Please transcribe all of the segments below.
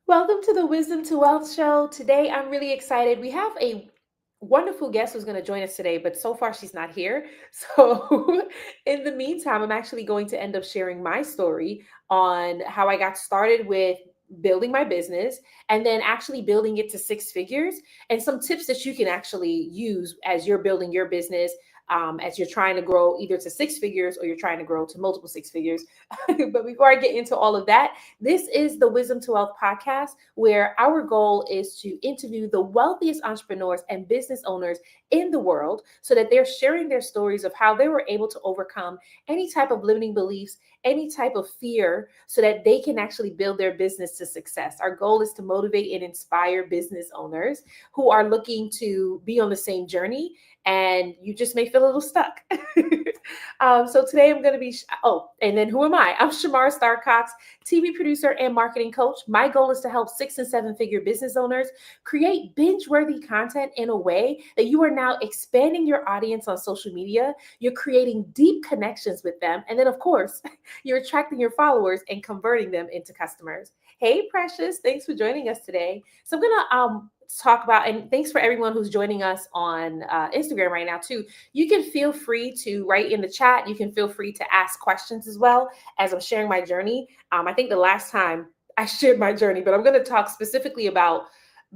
Welcome to the Wisdom to Wealth show. Today, I'm really excited. We have a wonderful guest who's going to join us today, but so far she's not here. So, in the meantime, I'm actually going to end up sharing my story on how I got started with building my business and then actually building it to six figures and some tips that you can actually use as you're building your business. As you're trying to grow either to six figures or you're trying to grow to multiple six figures. But before I get into all of that, this is the Wisdom to Wealth podcast, where our goal is to interview the wealthiest entrepreneurs and business owners in the world so that they're sharing their stories of how they were able to overcome any type of limiting beliefs, any type of fear, so that they can actually build their business to success. Our goal is to motivate and inspire business owners who are looking to be on the same journey, and you just may feel a little stuck. So today I'm going to be, and then who am I? I'm Shamara Star Cox, TV producer and marketing coach. My goal is to help 6 and 7 figure business owners create binge worthy content in a way that you are now expanding your audience on social media. You're creating deep connections with them. And then, of course, you're attracting your followers and converting them into customers. Hey, Precious, thanks for joining us today. So I'm going to talk about, and thanks for everyone who's joining us on Instagram right now too. You can feel free to write in the chat. You can feel free to ask questions as well as I'm sharing my journey. I think the last time I shared my journey, but I'm going to talk specifically about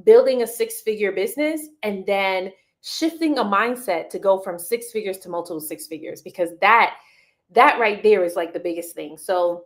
building a six-figure business and then shifting a mindset to go from six figures to multiple six figures, because that right there is like the biggest thing. So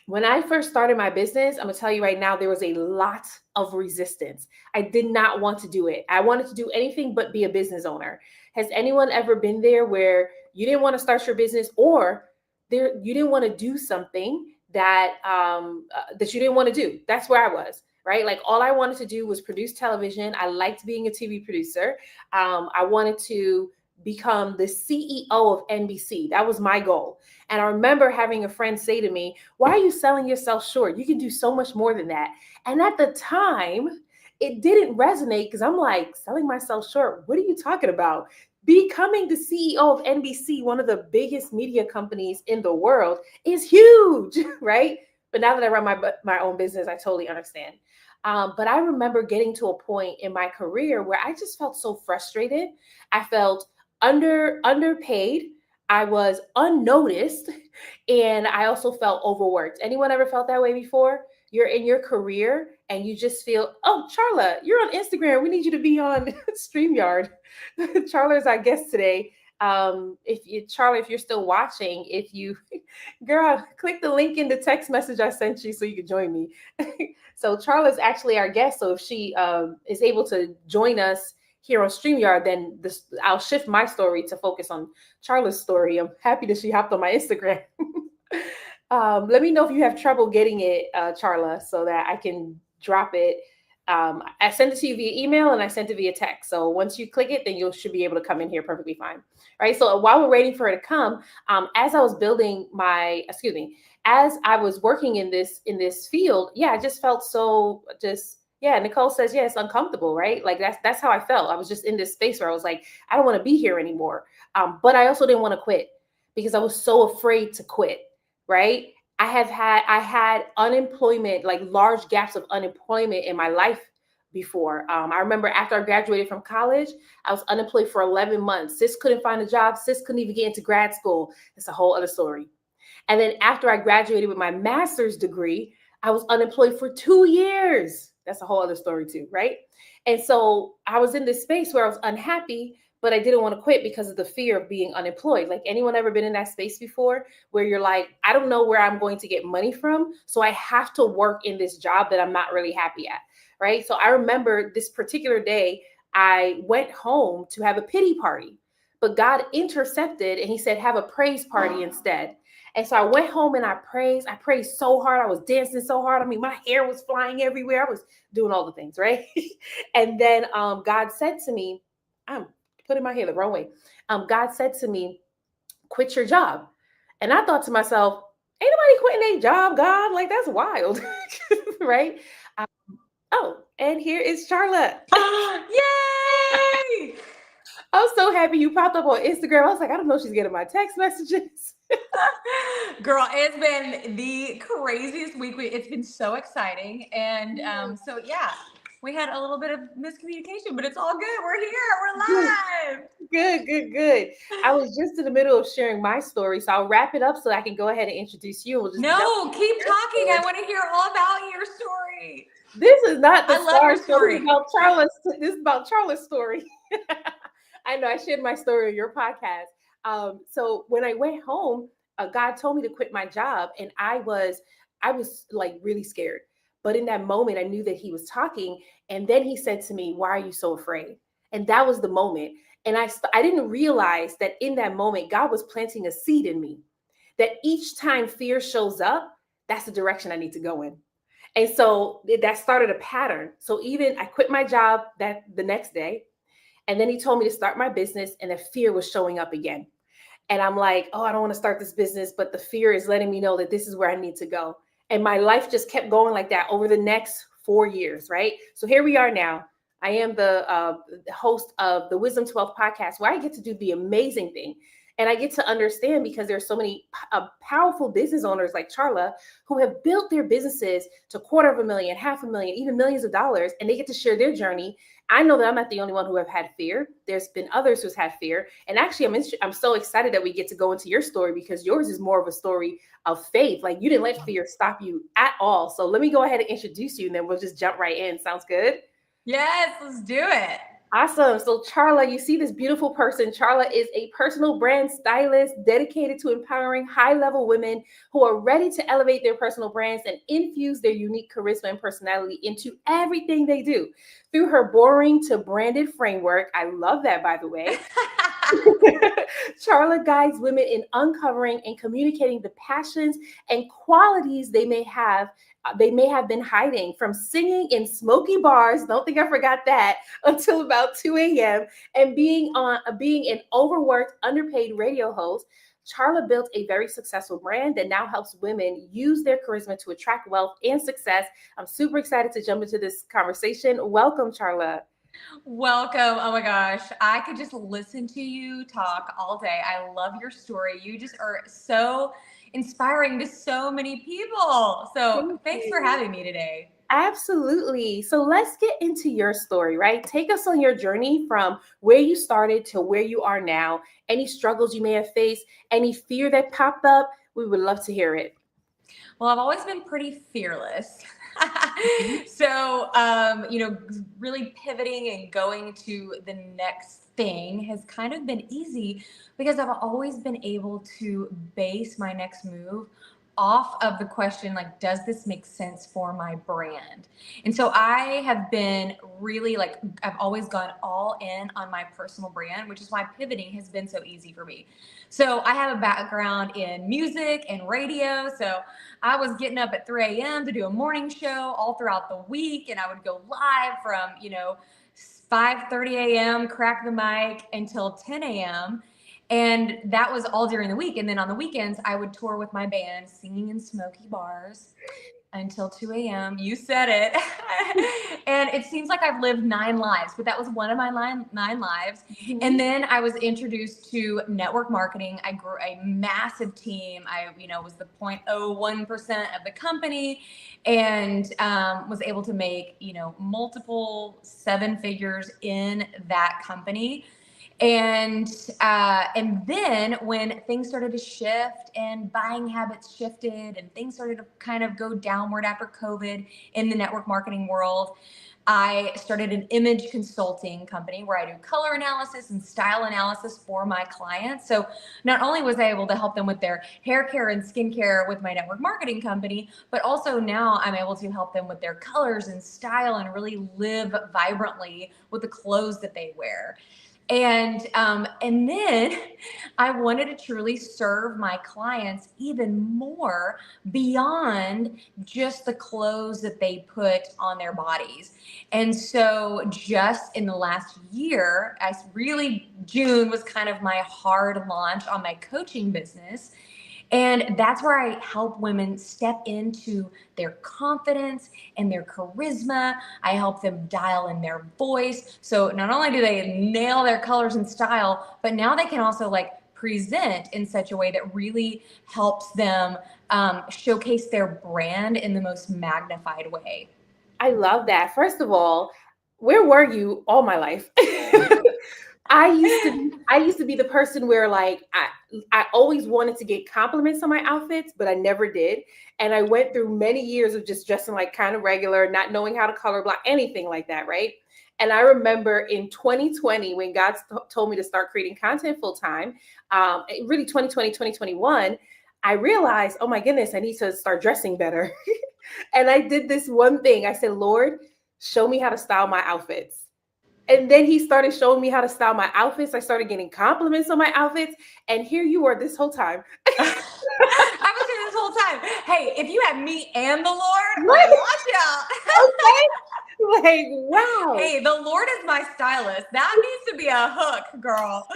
when I first started my business, I'm gonna tell you right now, there was a lot of resistance. I did not want to do it. I wanted to do anything but be a business owner. Has anyone ever been there where you didn't want to start your business, or you didn't want to do something that you didn't want to do? That's where I was, right? Like all I wanted to do was produce television. I liked being a TV producer. I wanted to become the CEO of NBC. That was my goal. And I remember having a friend say to me, "Why are you selling yourself short? You can do so much more than that." And at the time, it didn't resonate because I'm like, selling myself short? What are you talking about? Becoming the CEO of NBC, one of the biggest media companies in the world, is huge, right? But now that I run my own business, I totally understand. But I remember getting to a point in my career where I just felt so frustrated. I felt underpaid. I was unnoticed, and I also felt overworked. Anyone ever felt that way before? You're in your career and you just feel, "Oh, Charla, you're on Instagram. We need you to be on StreamYard." Charla is our guest today. Charla, if you're still watching, girl, click the link in the text message I sent you so you can join me. So Charla is actually our guest. So if she is able to join us here on StreamYard, then I'll shift my story to focus on Charla's story. I'm happy that she hopped on my Instagram. Let me know if you have trouble getting it, Charla, so that I can drop it. I sent it to you via email and I sent it via text. So once you click it, then you should be able to come in here perfectly fine. Right. So while we're waiting for her to come, as I was as I was working in this field, yeah, I just felt yeah. Nicole says, yeah, it's uncomfortable, right? Like that's how I felt. I was just in this space where I was like, I don't want to be here anymore. But I also didn't want to quit because I was so afraid to quit, right? I had unemployment, like large gaps of unemployment in my life before. I remember after I graduated from college, I was unemployed for 11 months. Sis couldn't find a job. Sis couldn't even get into grad school. It's a whole other story. And then after I graduated with my master's degree, I was unemployed for 2 years. That's a whole other story too, right? And so I was in this space where I was unhappy, but I didn't want to quit because of the fear of being unemployed. Like, anyone ever been in that space before where you're like, I don't know where I'm going to get money from, so I have to work in this job that I'm not really happy at, right? So I remember this particular day, I went home to have a pity party, but God intercepted and he said, have a praise party instead. And so I went home and I praised. I praised so hard. I was dancing so hard. I mean, my hair was flying everywhere. I was doing all the things, right? And then God said to me, I'm putting my hair the wrong way. God said to me, quit your job. And I thought to myself, ain't nobody quitting their job, God. Like, that's wild, right? Oh, and here is Charlotte. Yay! I was so happy you popped up on Instagram. I was like, I don't know if she's getting my text messages. Girl, it's been the craziest week. It's been so exciting. And so, yeah, we had a little bit of miscommunication, but it's all good. We're here. Good, We're live. good. I was just in the middle of sharing my story, so I'll wrap it up so I can go ahead and introduce you. We'll just jump No, into keep your talking. I story. want to hear all about your story. This is not the I love Star your Show. This is story. about Charla's. This is about Charla's story. I know I shared my story on your podcast. So when I went home, God told me to quit my job, and I was like really scared. But in that moment, I knew that He was talking, and then He said to me, "Why are you so afraid?" And that was the moment. And I didn't realize that in that moment, God was planting a seed in me. That each time fear shows up, that's the direction I need to go in. And so that started a pattern. So even I quit my job that the next day, and then He told me to start my business, and the fear was showing up again. And I'm like, oh, I don't want to start this business, but the fear is letting me know that this is where I need to go. And my life just kept going like that over the next 4 years, right? So here we are now. I am the host of the Wisdom 12 podcast, where I get to do the amazing thing. And I get to understand, because there's so many powerful business owners like Charla who have built their businesses to $250,000, $500,000, even millions of dollars, and they get to share their journey. I know that I'm not the only one who have had fear. There's been others who's had fear. And actually, I'm so excited that we get to go into your story, because yours is more of a story of faith. Like, you didn't let fear stop you at all. So let me go ahead and introduce you, and then we'll just jump right in. Sounds good? Yes, let's do it. Awesome. So Charla, you see this beautiful person. Charla is a personal brand stylist dedicated to empowering high-level women who are ready to elevate their personal brands and infuse their unique charisma and personality into everything they do. Through her boring to branded framework, I love that, by the way. Charla guides women in uncovering and communicating the passions and qualities they may have been hiding, from singing in smoky bars, don't think I forgot that, until about 2 a.m., and being an overworked, underpaid radio host. Charla built a very successful brand that now helps women use their charisma to attract wealth and success. I'm super excited to jump into this conversation. Welcome, Charla. Welcome. Oh my gosh. I could just listen to you talk all day. I love your story. You just are so inspiring to so many people. So Thank thanks for you. having me today. Absolutely. So let's get into your story, right? Take us on your journey from where you started to where you are now. Any struggles you may have faced, any fear that popped up, we would love to hear it. Well, I've always been pretty fearless. Mhm. So, really pivoting and going to the next thing has kind of been easy because I've always been able to base my next move off of the question, like, does this make sense for my brand? And so I have been really like, I've always gone all in on my personal brand, which is why pivoting has been so easy for me. So I have a background in music and radio. So I was getting up at 3 a.m. to do a morning show all throughout the week, and I would go live from 5:30 a.m. crack the mic until 10 a.m. And that was all during the week. And then on the weekends, I would tour with my band, singing in smoky bars until 2 a.m. You said it. And it seems like I've lived 9 lives, but that was one of my nine lives. And Mhm. then I was introduced to network marketing. I grew a massive team. I was the 0.01% of the company, and was able to make, multiple 7 figures in that company. And then when things started to shift and buying habits shifted and things started to kind of go downward after COVID in the network marketing world, I started an image consulting company where I do color analysis and style analysis for my clients. So not only was I able to help them with their hair care and skincare with my network marketing company, but also now I'm able to help them with their colors and style and really live vibrantly with the clothes that they wear. And then I wanted to truly serve my clients even more beyond just the clothes that they put on their bodies. And so just in the last year, June was kind of my hard launch on my coaching business. And that's where I help women step into their confidence and their charisma. I help them dial in their voice. So not only do they nail their colors and style, but now they can also like present in such a way that really helps them showcase their brand in the most magnified way. I love that. First of all, where were you all my life? I used to be the person where like I always wanted to get compliments on my outfits, but I never did. And I went through many years of just dressing like kind of regular, not knowing how to color block, anything like that, right? And I remember in 2020 when God told me to start creating content full time, really 2020, 2021, I realized, oh my goodness, I need to start dressing better. And I did this one thing. I said, Lord, show me how to style my outfits. And then he started showing me how to style my outfits. I started getting compliments on my outfits. And here you are this whole time. I was here this whole time. Hey, if you have me and the Lord, What? watch out. Okay. Like, wow. Hey, the Lord is my stylist. That needs to be a hook, girl.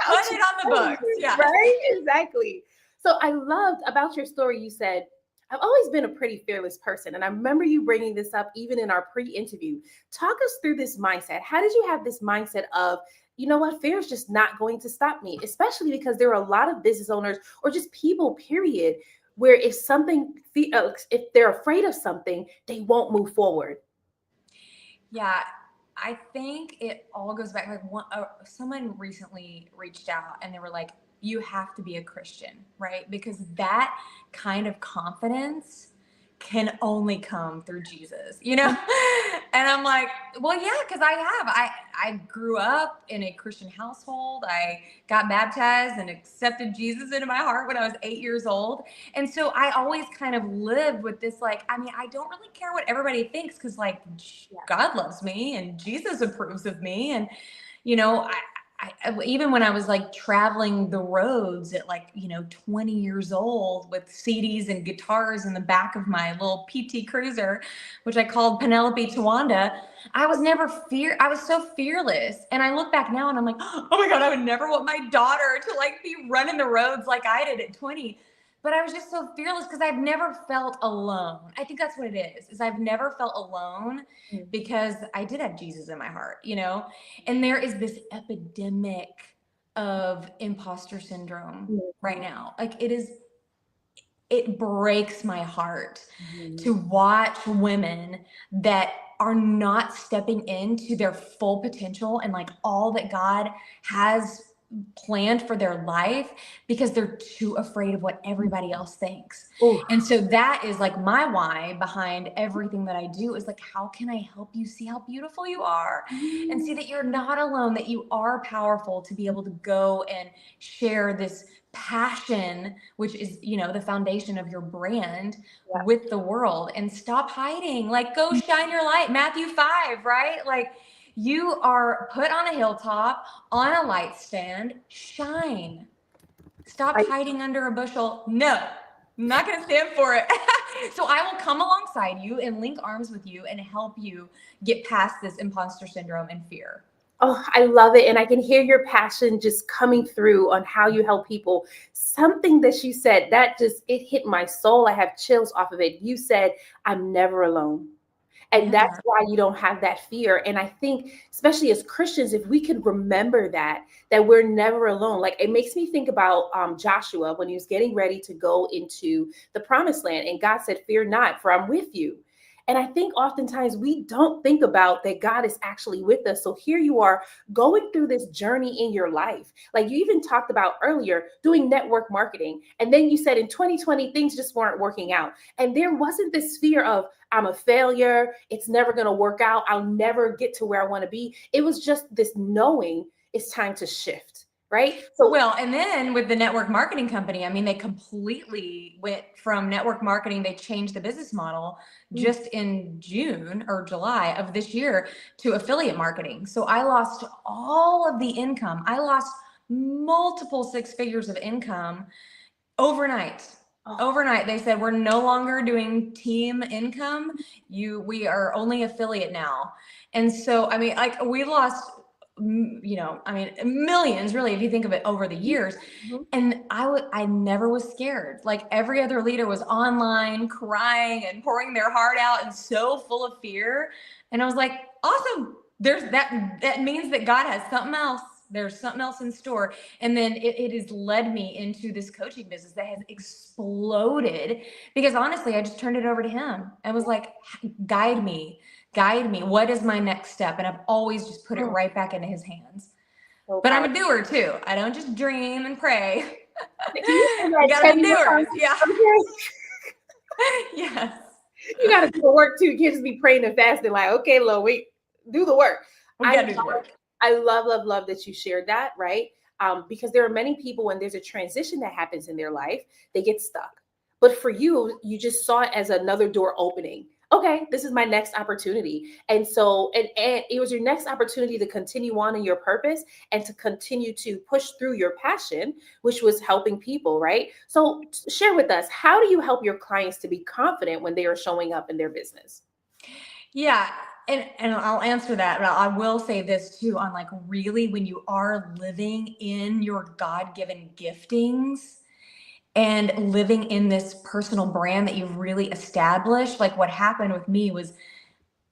I'll Put it on the books. Yeah. right? Exactly. So I loved about your story. You said, I've always been a pretty fearless person. And I remember you bringing this up even in our pre interview. Talk us through this mindset. How did you have this mindset of, you know what, fear is just not going to stop me, especially because there are a lot of business owners or just people, period, where if something, if they're afraid of something, they won't move forward. Yeah. I think it all goes back. Like someone recently reached out and they were like, you have to be a Christian, right? Because that kind of confidence can only come through Jesus, you know? And I'm like, well, yeah, because I grew up in a Christian household. I got baptized and accepted Jesus into my heart when I was 8 years old. And so I always kind of lived with this, like, I mean, I don't really care what everybody thinks because, like, Yeah. God loves me and Jesus approves of me. And, you know, even when I was like traveling the roads at like, 20 years old with CDs and guitars in the back of my little PT Cruiser, which I called Penelope Tawanda, I was so fearless. And I look back now and I'm like, oh my God, I would never want my daughter to like be running the roads like I did at 20. But I was just so fearless because I've never felt alone. I think that's what it is I've never felt alone Mm. because I did have Jesus in my heart, and there is this epidemic of imposter syndrome right now. Like it breaks my heart Mhm. to watch women that are not stepping into their full potential and like all that God has planned for their life because they're too afraid of what everybody else thinks. Ooh. And so that is like my why behind everything that I do is like, how can I help you see how beautiful you are and see that you're not alone, that you are powerful to be able to go and share this passion, which is, the foundation of your brand Yeah. with the world, and stop hiding. Like, go shine your light. Matthew 5, right? Like, you are put on a hilltop, on a light stand, shine. Stop I, hiding under a bushel. No, I'm not going to stand for it. So I will come alongside you and link arms with you and help you get past this imposter syndrome and fear. oh, I love it. And I can hear your passion just coming through on how you help people. Something that you said that just, it hit my soul. I have chills off of it. You said, I'm never alone. And that's Never. why you don't have that fear. And I think, especially as Christians, if we could remember that we're never alone. Like, it makes me think about Joshua when he was getting ready to go into the promised land. And God said, fear not, for I'm with you. And I think oftentimes we don't think about that God is actually with us. So here you are going through this journey in your life. Like you even talked about earlier, doing network marketing. And then you said in 2020, things just weren't working out. And there wasn't this fear of, I'm a failure. It's never going to work out. I'll never get to where I want to be. It was just this knowing it's time to shift, right? So, Well, and then with the network marketing company, I mean, they completely went from network marketing. They changed the business model just in June or July of this year to affiliate marketing. So I lost all of the income. I lost multiple six figures of income overnight. oh, Overnight, they said, we're no longer doing team income. We are only affiliate now. And so, I mean, like, we lost I mean, millions really, if you think of it over the years. Mhm. And I never was scared. Like every other leader was online crying and pouring their heart out and so full of fear. And I was like, awesome. That means that God has something else. There's something else in store. And then it has led me into this coaching business that has exploded because honestly, I just turned it over to him and was like, guide me, guide me. What is my next step? And I've always just put it Mm, right back into his hands. so But I'm powerful. a doer too. I don't just dream and pray. Can you say We that gotta 10 be more doers. times? Yeah. Okay. Yes. You got to do the work too. You can't just be praying and fasting like, okay, Lord, wait, do the work. We I gotta do the love, work. I love, love, love that you shared that, right? Because there are many people when there's a transition that happens in their life, they get stuck. But for you, you just saw it as another door opening. Okay, this is my next opportunity. And so, and it was your next opportunity to continue on in your purpose and to continue to push through your passion, which was helping people, right? So, share with us, how do you help your clients to be confident when they are showing up in their business? Yeah. And I'll answer that, but I will say this too on like really when you are living in your God-given giftings and living in this personal brand that you've really established, like what happened with me was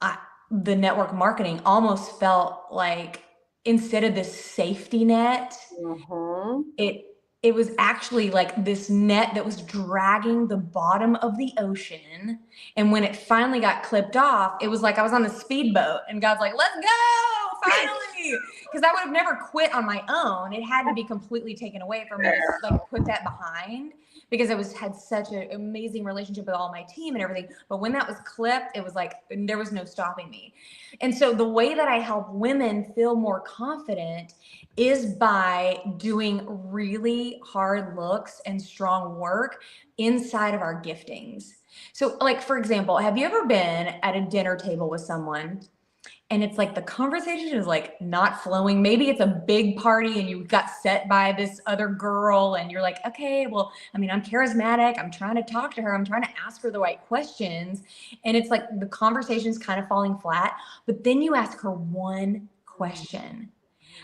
I, the network marketing almost felt like instead of this safety net, Mhm. it it was actually like this net that was dragging the bottom of the ocean. And when it finally got clipped off, it was like I was on a speedboat and God's like, let's go, finally. Because I would have never quit on my own. It had to be completely taken away for me to like put that behind because I had such an amazing relationship with all my team and everything. But when that was clipped, it was like there was no stopping me. And so the way that I help women feel more confident is by doing really hard looks and strong work inside of our giftings. So, like, for example, have you ever been at a dinner table with someone and it's like the conversation is like not flowing? Maybe it's a big party and you got set by this other girl and you're like, okay, well, I mean, I'm charismatic. I'm trying to talk to her. I'm trying to ask her the right questions. And it's like the conversation's kind of falling flat. But then you ask her one question,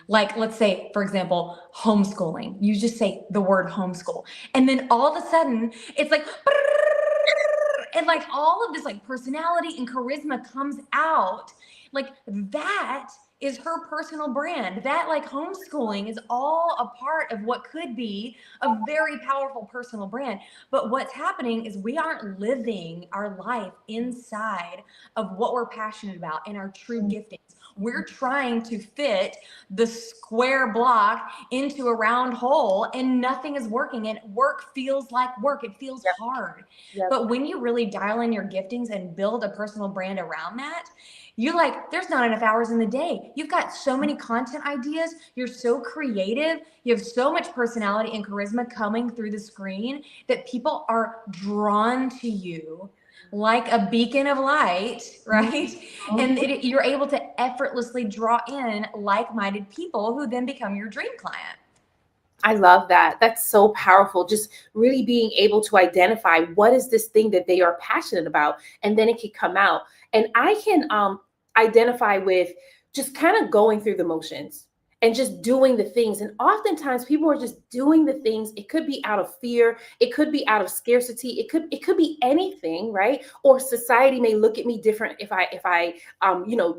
like let's say for example homeschooling, you just say the word homeschool and then all of a sudden it's like and like all of this like personality and charisma comes out. Like that is her personal brand. That like homeschooling is all a part of what could be a very powerful personal brand. But what's happening is we aren't living our life inside of what we're passionate about and our true giftings. We're trying to fit the square block into a round hole and nothing is working, and work feels like work. It feels Yep, hard. yep. But when you really dial in your giftings and build a personal brand around that, you like there's not enough hours in the day. You've got so many content ideas. You're so creative. You have so much personality and charisma coming through the screen that people are drawn to you like a beacon of light, right? And you're able to effortlessly draw in like-minded people who then become your dream client. I love that. That's so powerful. Just really being able to identify what is this thing that they are passionate about, and then it can come out. And I can identify with just kind of going through the motions and just doing the things. And oftentimes people are just doing the things. It could be out of fear, it could be out of scarcity, it could be anything, right? Or society may look at me different if I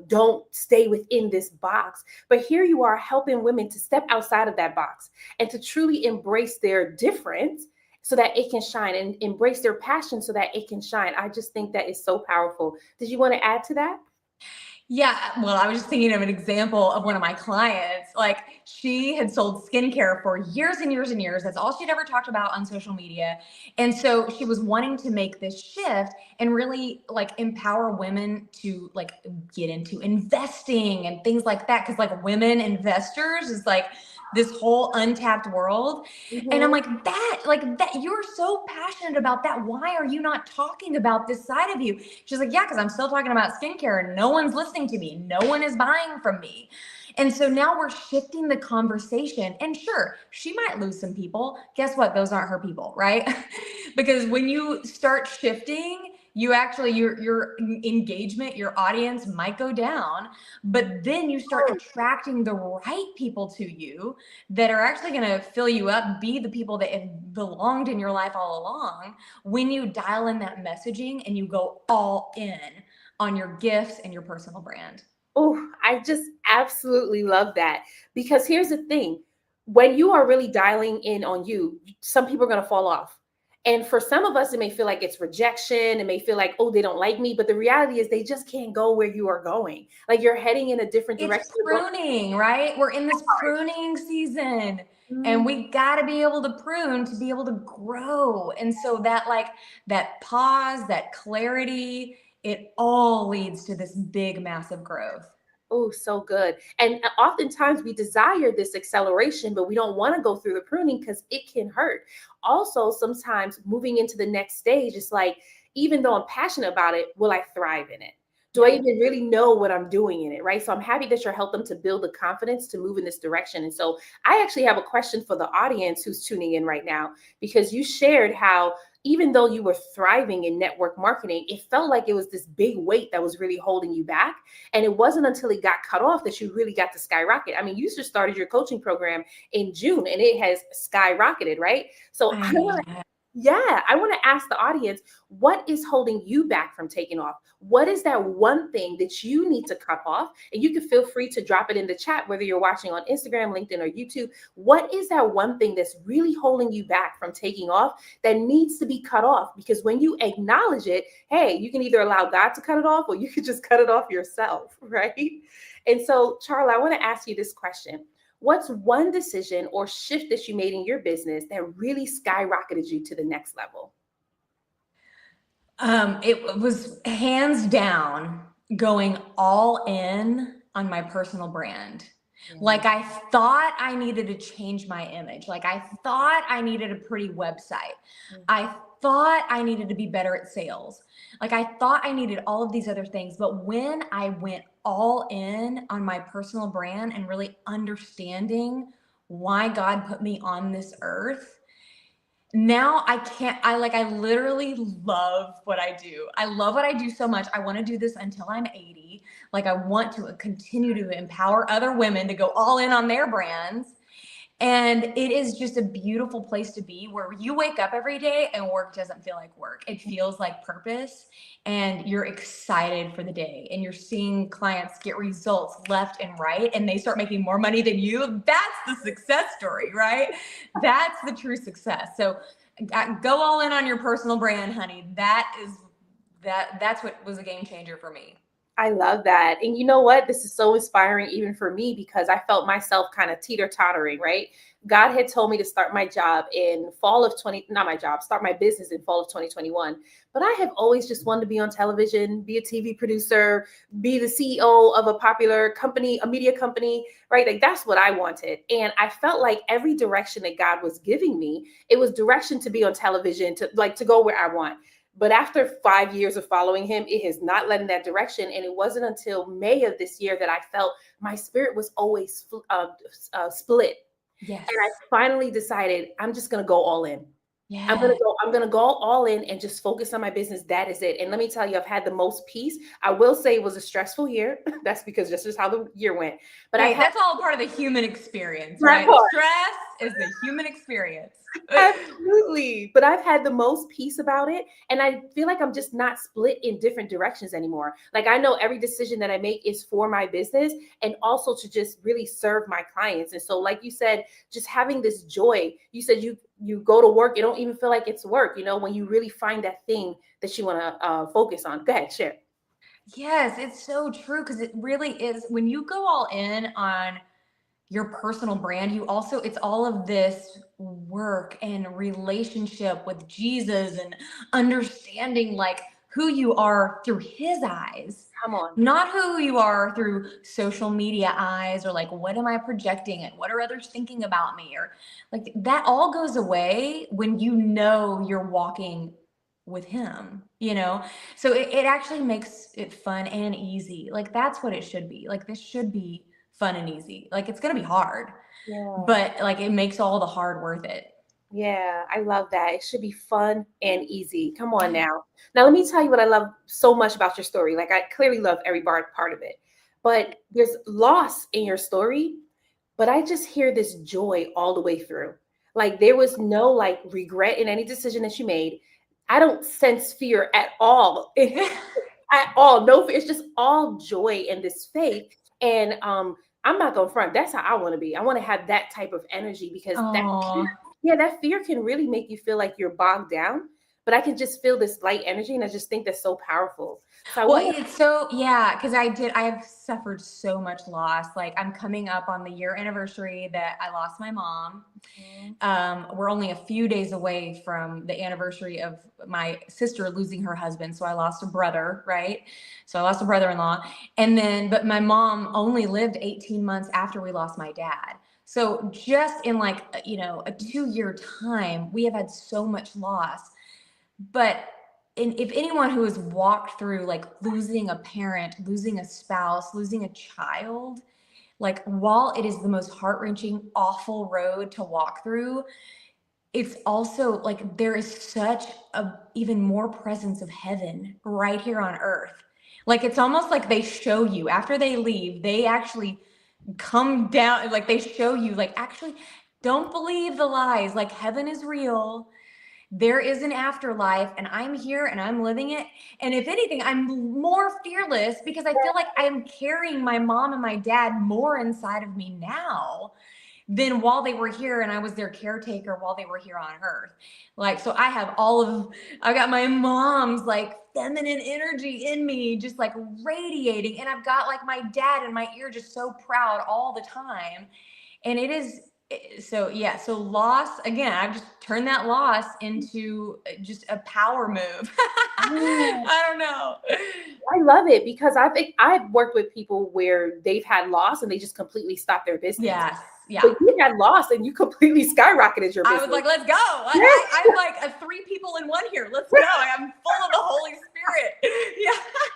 don't stay within this box. But here you are helping women to step outside of that box and to truly embrace their difference so that it can shine, and embrace their passion so that it can shine. I just think that is so powerful. Did you want to add to that? Yeah, well, I was just thinking of an example of one of my clients. Like, she had sold skincare for years and years and years. That's all she'd ever talked about on social media. And so she was wanting to make this shift and really like empower women to like get into investing and things like that. Cause like women investors is like this whole untapped world. And I'm Mhm. like that, you're so passionate about that. Why are you not talking about this side of you? She's like, yeah, because I'm still talking about skincare and no one's listening to me. No one is buying from me. And so now we're shifting the conversation. And sure, she might lose some people. Guess what? Those aren't her people, right? Because when you start shifting, your engagement, your audience might go down, but then you start attracting the right people to you that are actually going to fill you up, be the people that have belonged in your life all along, when you dial in that messaging and you go all in on your gifts and your personal brand. Oh, I just absolutely love that. Because here's the thing, when you are really dialing in on you, some people are going to fall off. And for some of us, it may feel like it's rejection. It may feel like, oh, they don't like me. But the reality is they just can't go where you are going. Like you're heading in a different It's direction. pruning, right? We're in this pruning season, and Mm. we got to be able to prune to be able to grow. And so that, like, that pause, that clarity, it all leads to this big, massive growth. Oh, so good. And oftentimes we desire this acceleration, but we don't want to go through the pruning because it can hurt. Also, sometimes moving into the next stage, it's like, even though I'm passionate about it, will I thrive in it? Do I Yeah. even really know what I'm doing in it? Right. So I'm happy that you're helping them to build the confidence to move in this direction. And so I actually have a question for the audience who's tuning in right now, because you shared how even though you were thriving in network marketing, it felt like it was this big weight that was really holding you back. And it wasn't until it got cut off that you really got to skyrocket. I mean, you just started your coaching program in June and it has skyrocketed, right? So I know. I want to ask the audience, what is holding you back from taking off? What is that one thing that you need to cut off? And you can feel free to drop it in the chat, whether you're watching on Instagram, LinkedIn, or YouTube. What is that one thing that's really holding you back from taking off that needs to be cut off? Because when you acknowledge it, hey, you can either allow God to cut it off or you could just cut it off yourself, right? And so, Charla, I want to ask you this question. What's one decision or shift that you made in your business that really skyrocketed you to the next level? It was hands down going all in on my personal brand. Mm, Like, I thought I needed to change my image. Like, I thought I needed a pretty website. mm, I thought I needed to be better at sales. Like, I thought I needed all of these other things. But when I went all in on my personal brand and really understanding why God put me on this earth, now I can't, I literally love what I do. I love what I do so much. I want to do this until I'm 80. Like, I want to continue to empower other women to go all in on their brands. And it is just a beautiful place to be, where you wake up every day and work doesn't feel like work. It feels like purpose, and you're excited for the day, and you're seeing clients get results left and right, and they start making more money than you. That's the success story, right? That's the true success. So go all in on your personal brand, honey. That's what was a game changer for me. I love that. And you know what? This is so inspiring even for me because I felt myself kind of teeter tottering, right? God had told me to start my job in fall of 20, not my job, start my business in fall of 2021. But I have always just wanted to be on television, be a TV producer, be the CEO of a popular company, a media company, right? Like that's what I wanted. And I felt like every direction that God was giving me, it was direction to be on television, to go where I want. But after 5 years of following him, it has not led in that direction. And it wasn't until May of this year that I felt my spirit was always split. And I Yes. finally decided I'm just going to go all in. Yeah. I'm gonna go all in and just focus on my business. That is it. And let me tell you, I've had the most peace. I will say it was a stressful year. That's because just as how the year went. But I've Hey, had that's all part of the human experience, that right? part. Stress is the human experience. Absolutely. But I've had the most peace about it. And I feel like I'm just not split in different directions anymore. Like I know every decision that I make is for my business and also to just really serve my clients. And so, like you said, just having this joy, you said you go to work, you don't even feel like it's work, when you really find that thing that you want to focus on. Go ahead, share. Yes, it's so true, because it really is. When you go all in on your personal brand, you also, it's all of this work and relationship with Jesus, and understanding like who you are through his eyes, Come on. not who you are through social media eyes, or like, what am I projecting and what are others thinking about me, or like, that all goes away when you know you're walking with him, so it actually makes it fun and easy. Like, that's what it should be. Like, this should be fun and easy. Like, it's going to be hard, Yeah. but like, it makes all the hard worth it. Yeah, I love that. It should be fun and easy. Come on now. Now, let me tell you what I love so much about your story. Like, I clearly love every part of it, but there's loss in your story, but I just hear this joy all the way through. Like, there was no like regret in any decision that you made. I don't sense fear at all. At all. No fear. It's just all joy and this faith. And I'm not gonna front. That's how I want to be. I want to have that type of energy because that fear, Oh. yeah, that fear can really make you feel like you're bogged down. But I can just feel this light energy, and I just think that's so powerful. So I Well, want it's so, yeah, because I have suffered so much loss. Like, I'm coming up on the year anniversary that I lost my mom. to. We're only a few days away from the anniversary of my sister losing her husband. So I lost a brother, right? So I lost a brother-in-law. And then, but my mom only lived 18 months after we lost my dad. So just in like, a 2-year time, we have had so much loss. But if anyone who has walked through like losing a parent, losing a spouse, losing a child, like while it is the most heart-wrenching, awful road to walk through, it's also like there is such a even more presence of heaven right here on earth. Like it's almost like they show you after they leave, they actually come down, like they show you, like, actually don't believe the lies, like heaven is real, there is an afterlife, and I'm here and I'm living it. And if anything, I'm more fearless because I feel like I'm carrying my mom and my dad more inside of me now than while they were here and I was their caretaker while they were here on earth. Like, so I got my mom's like feminine energy in me, just like radiating. And I've got like my dad in my ear, just so proud all the time. And it is, so yeah, so loss, again, I've just turned that loss into just a power move. Yeah. I don't know. I love it because I think I've worked with people where they've had loss and they just completely stopped their business. Yes. Yeah. But you had loss and you completely skyrocketed your I was business. like, let's go. Yeah. I'm like three people in one here. Let's go. I'm full of the Holy Spirit. Yeah.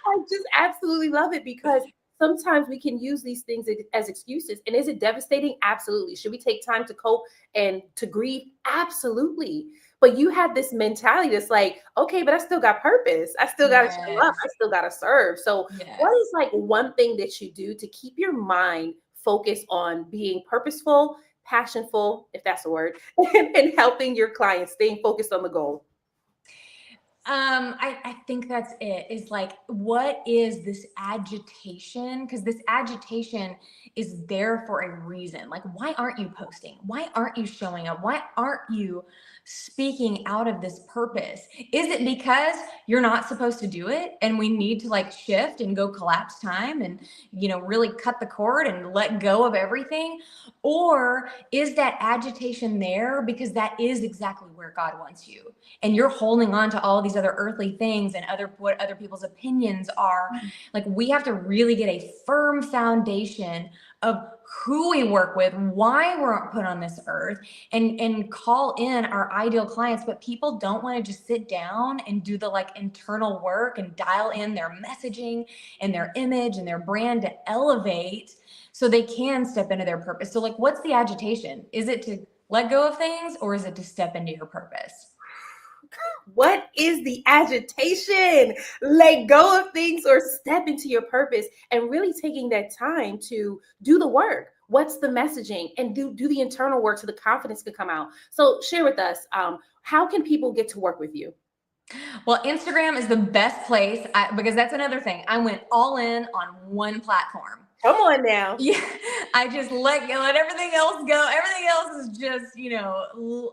I just absolutely love it because sometimes we can use these things as excuses. And is it devastating? Absolutely. Should we take time to cope and to grieve? Absolutely. But you had this mentality that's like, okay, but I still got purpose. I still got to show up. Yes. I still got to serve. So, what Yes. is like one thing that you do to keep your mind focused on being purposeful, passionful, if that's a word, and helping your clients, staying focused on the goal? I think that's it. Is like, what is this agitation? Because this agitation is there for a reason. Like, why aren't you posting? Why aren't you showing up? Why aren't you speaking out of this purpose? Is it because you're not supposed to do it and we need to like shift and go collapse time and, really cut the cord and let go of everything? Or is that agitation there because that is exactly where God wants you? And you're holding on to all these other earthly things and what other people's opinions are. Like, we have to really get a firm foundation of who we work with, why we're put on this earth, and call in our ideal clients. But people don't want to just sit down and do the like internal work and dial in their messaging and their image and their brand to elevate so they can step into their purpose. So like, what's the agitation? Is it to let go of things, or is it to step into your purpose? What is the agitation? Let go of things or step into your purpose and really taking that time to do the work. What's the messaging and do the internal work so the confidence can come out. So share with us, how can people get to work with you? Well, Instagram is the best place because that's another thing. I went all in on one platform. Come on now. Yeah, I just let everything else go. Everything else is just,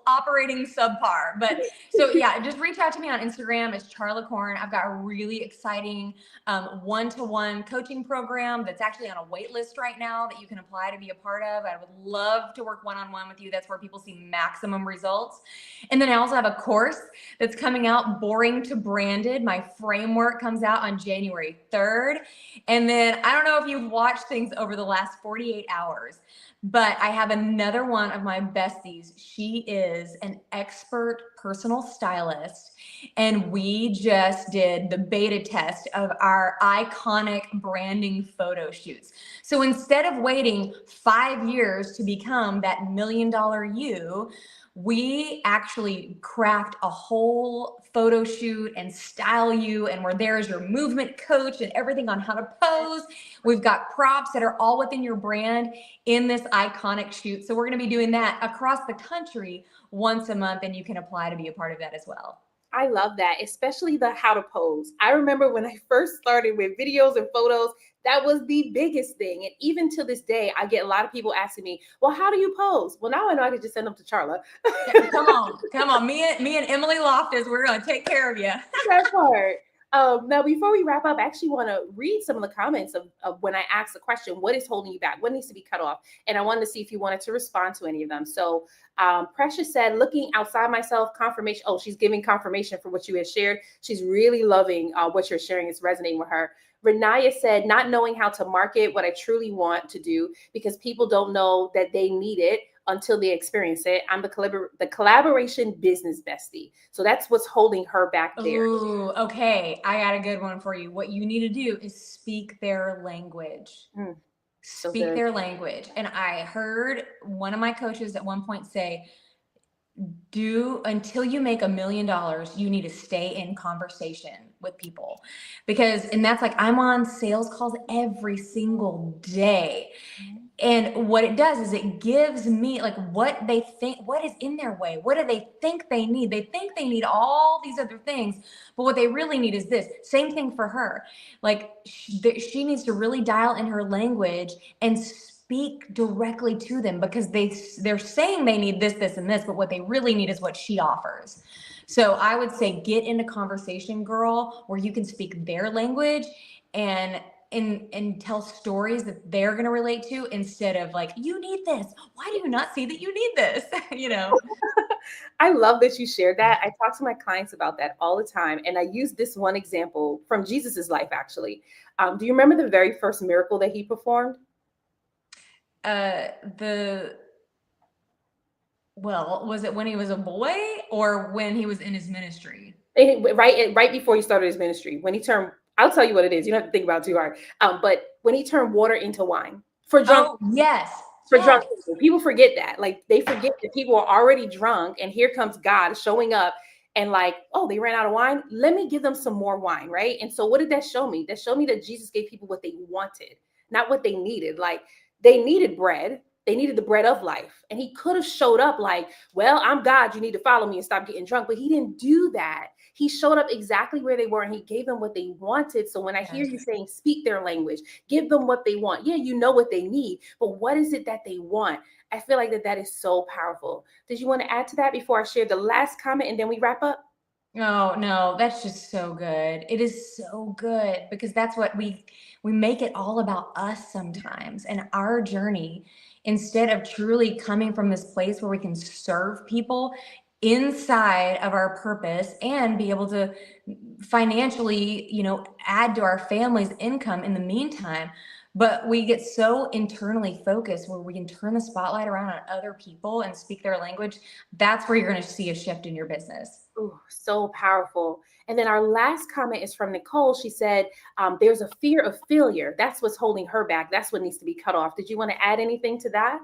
operating subpar. But so yeah, just reach out to me on Instagram. It's Charla Corn. I've got a really exciting one-to-one coaching program that's actually on a wait list right now that you can apply to be a part of. I would love to work one-on-one with you. That's where people see maximum results. And then I also have a course that's coming out, Boring to Branded. My framework comes out on January 3rd. And then I don't know if you've watched things over the last 48 hours, but I have another one of my besties. She is an expert personal stylist, and we just did the beta test of our iconic branding photo shoots. So instead of waiting 5 years to become that $1 million you, we actually craft a whole photo shoot and style you, and we're there as your movement coach and everything on how to pose. We've got props that are all within your brand in this iconic shoot. So we're going to be doing that across the country once a month, and you can apply to be a part of that as well. I love that, especially the how to pose. I remember when I first started with videos and photos, that was the biggest thing. And even to this day, I get a lot of people asking me, well, how do you pose? Well, now I know I can just send them to Charla. Yeah, come on. Me and Emily Loftus, we're going to take care of you. That part. Now, before we wrap up, I actually want to read some of the comments of when I asked the question, what is holding you back? What needs to be cut off? And I wanted to see if you wanted to respond to any of them. So Precious said, looking outside myself, confirmation. Oh, she's giving confirmation for what you had shared. She's really loving what you're sharing. It's resonating with her. Renaya said, not knowing how to market what I truly want to do because people don't know that they need it until they experience it. I'm the collaboration business bestie. So that's what's holding her back there. Ooh, okay. I got a good one for you. What you need to do is speak their language. So Speak good. their language. And I heard one of my coaches at one point say, until you make $1 million, you need to stay in conversation with people, and that's like, I'm on sales calls every single day. And what it does is it gives me like what they think, what is in their way. What do they think they need? They think they need all these other things, but what they really need is this. Same thing for her. Like she needs to really dial in her language and speak directly to them, because they're saying they need this, this, and this, but what they really need is what she offers. So I would say get into conversation, girl, where you can speak their language and tell stories that they're going to relate to, instead of like, you need this. Why do you not see that you need this? I love that you shared that. I talk to my clients about that all the time. And I use this one example from Jesus's life, actually. Do you remember the very first miracle that he performed? Was it when he was a boy or when he was in his ministry? Right before he started his ministry, when he turned, I'll tell you what it is. You don't have to think about it too hard. But when he turned water into wine for drunk, yes, for drunk people forget that. Like they forget that people are already drunk, and here comes God showing up, and like, oh, they ran out of wine. Let me give them some more wine, right? And so, what did that show me? That showed me that Jesus gave people what they wanted, not what they needed. Like they needed bread. They needed the bread of life. And he could have showed up like, well, I'm God. You need to follow me and stop getting drunk. But he didn't do that. He showed up exactly where they were, and he gave them what they wanted. So when I hear you saying speak their language, give them what they want. Yeah, you know what they need, but what is it that they want? I feel like that is so powerful. Did you want to add to that before I share the last comment and then we wrap up? No, that's just so good. It is so good, because that's what we make it all about us sometimes, and our journey, instead of truly coming from this place where we can serve people inside of our purpose and be able to financially, add to our family's income in the meantime. But we get so internally focused where we can turn the spotlight around on other people and speak their language. That's where you're going to see a shift in your business. Ooh, so powerful. And then our last comment is from Nicole. She said, there's a fear of failure. That's what's holding her back. That's what needs to be cut off. Did you want to add anything to that?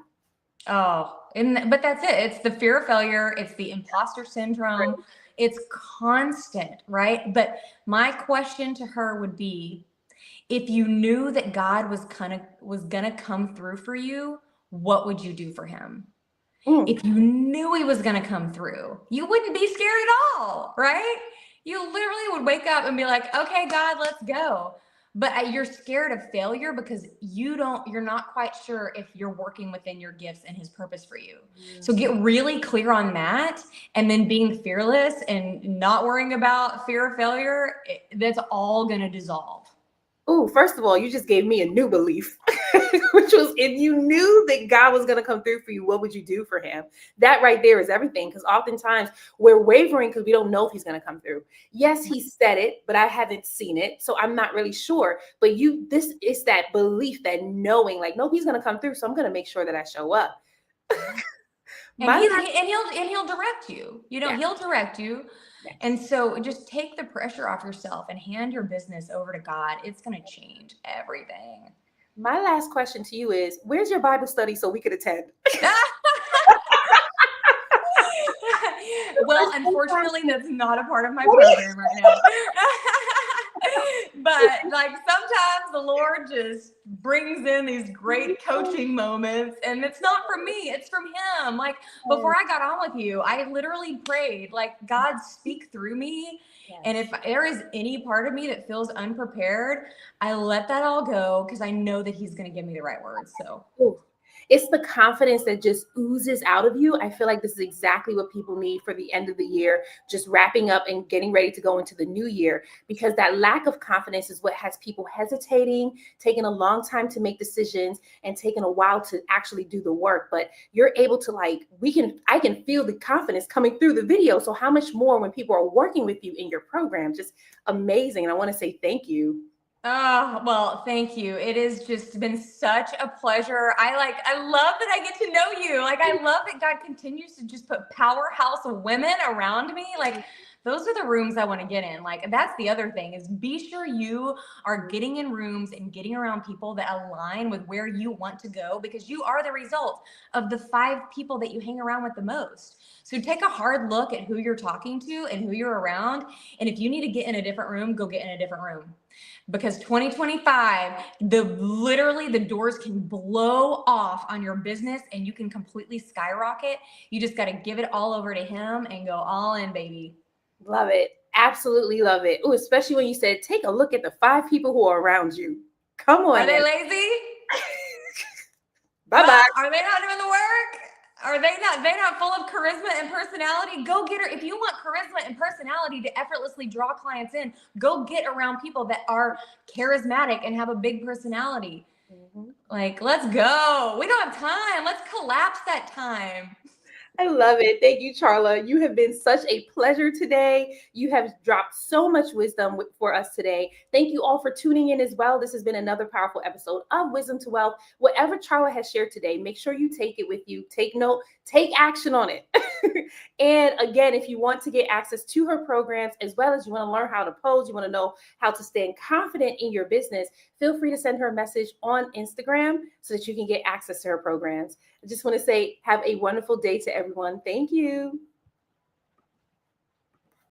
But that's it. It's the fear of failure. It's the imposter syndrome. It's constant, right? But my question to her would be, if you knew that God was gonna come through for you, what would you do for him? If you knew he was gonna come through, you wouldn't be scared at all, right? You literally would wake up and be like, okay, God, let's go. But you're scared of failure because you're not quite sure if you're working within your gifts and his purpose for you. So get really clear on that, and then being fearless and not worrying about fear of failure, that's all gonna dissolve. Oh, first of all, you just gave me a new belief, which was, if you knew that God was going to come through for you, what would you do for him? That right there is everything. Because oftentimes we're wavering because we don't know if he's going to come through. Yes, he said it, but I haven't seen it. So I'm not really sure. But this is that belief, that knowing, like, nope, he's going to come through. So I'm going to make sure that I show up. And My last, he'll direct you. You know, yeah, he'll direct you. yeah. And so just take the pressure off yourself and hand your business over to God. It's going to change everything. My last question to you is, where's your Bible study so we could attend? Well, unfortunately, that's not a part of my program right now. But like sometimes the Lord just brings in these great coaching moments, and it's not from me, it's from Him. Like before I got on with you, I literally prayed, like, God, speak through me. And if there is any part of me that feels unprepared, I let that all go because I know that He's going to give me the right words. So Ooh. It's the confidence that just oozes out of you. I feel like this is exactly what people need for the end of the year, just wrapping up and getting ready to go into the new year, because that lack of confidence is what has people hesitating, taking a long time to make decisions, and taking a while to actually do the work. But you're able to, like, I can feel the confidence coming through the video. So how much more when people are working with you in your program? Just amazing. And I want to say thank you. oh, well, thank you. It has just been such a pleasure. I love that I get to know you. Like, I love that God continues to just put powerhouse women around me. Like, those are the rooms I want to get in. Like, that's the other thing is be sure you are getting in rooms and getting around people that align with where you want to go, because you are the result of the 5 people that you hang around with the most. So take a hard look at who you're talking to and who you're around. And if you need to get in a different room, go get in a different room, because 2025, literally the doors can blow off on your business and you can completely skyrocket. You just got to give it all over to Him and go all in, baby. Love it. Absolutely love it. Ooh, especially when you said, take a look at the 5 people who are around you. Come Are on they now. lazy? Bye bye. Are they not doing the work? Are they not full of charisma and personality? Go get her. If you want charisma and personality to effortlessly draw clients in, go get around people that are charismatic and have a big personality. Mhm. Like, let's go. We don't have time. Let's collapse that time. I love it. Thank you, Charla. You have been such a pleasure today. You have dropped so much wisdom for us today. Thank you all for tuning in as well. This has been another powerful episode of Wisdom to Wealth. Whatever Charla has shared today, make sure you take it with you. Take note, take action on it. And again, if you want to get access to her programs, as well as you want to learn how to pose, you want to know how to stand confident in your business, feel free to send her a message on Instagram so that you can get access to her programs. I just want to say, have a wonderful day to everyone. Thank you.